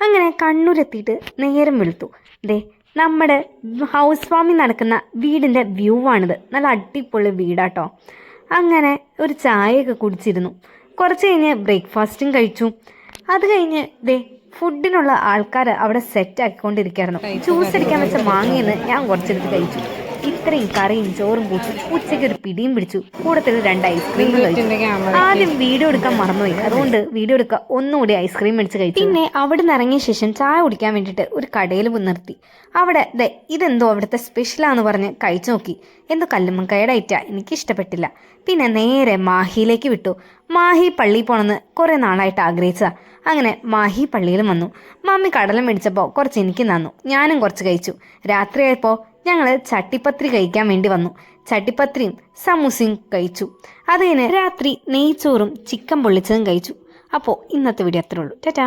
അങ്ങനെ കണ്ണൂരെത്തിയിട്ട് നേരം വെളുത്തു. ദേ നമ്മുടെ ഹൗസ് വാമിങ് നടക്കുന്ന വീടിൻ്റെ വ്യൂ ആണിത്. നല്ല അടിപൊളി വീടാട്ടോ. അങ്ങനെ ഒരു ചായയൊക്കെ കുടിച്ചിരുന്നു. കുറച്ച് കഴിഞ്ഞ് ബ്രേക്ക്ഫാസ്റ്റും കഴിച്ചു. അത് കഴിഞ്ഞ് ദേ ഫുഡിനുള്ള ആൾക്കാർ അവിടെ സെറ്റ് ആക്കിക്കൊണ്ടിരിക്കുകയായിരുന്നു. ജ്യൂസ് അടിക്കാൻ വെച്ച മാങ്ങയെന്ന് ഞാൻ കുറച്ചെടുത്ത് കഴിച്ചു. ഇത്രയും കറിയും ചോറും കൂട്ടി ഉച്ചയ്ക്ക് ഒരു പിടിയും പിടിച്ചു. കൂടത്തിൽ 2 ഐസ്ക്രീമും കഴിച്ചു. ആദ്യം വീഡിയോ എടുക്കാൻ മറന്നുപോയി, അതുകൊണ്ട് വീഡിയോ എടുക്കുക ഒന്നുകൂടി ഐസ്ക്രീം മേടിച്ച് കഴിച്ചു. പിന്നെ അവിടെ നിന്ന് ഇറങ്ങിയ ശേഷം ചായ കുടിക്കാൻ വേണ്ടിയിട്ട് ഒരു കടയിൽ നിർത്തി. അവിടെ ഇതെന്തോ അവിടുത്തെ സ്പെഷ്യലാന്ന് പറഞ്ഞ് കഴിച്ചു നോക്കി. എന്തോ കല്ലുമ്മക്കായുടെ ഐറ്റാ, എനിക്കിഷ്ടപ്പെട്ടില്ല. പിന്നെ നേരെ മാഹിയിലേക്ക് വിട്ടു. മാഹി പള്ളിയിൽ പോകണമെന്ന് കുറേ നാളായിട്ട് ആഗ്രഹിച്ചതാ. അങ്ങനെ മാഹി പള്ളിയിലും വന്നു. മമ്മി കടലം മേടിച്ചപ്പോൾ കുറച്ച് എനിക്ക് തന്നു. ഞാനും കുറച്ച് കഴിച്ചു. രാത്രിയായപ്പോൾ ഞങ്ങൾ ചട്ടിപ്പത്രി കഴിക്കാൻ വേണ്ടി വന്നു. ചട്ടിപ്പത്രിയും സമൂസയും കഴിച്ചു. അത് കഴിഞ്ഞ് രാത്രി നെയ്ച്ചോറും ചിക്കൻ പൊള്ളിച്ചതും കഴിച്ചു. അപ്പോൾ ഇന്നത്തെ വീഡിയോ അത്രേ ഉള്ളൂ. ടാറ്റാ.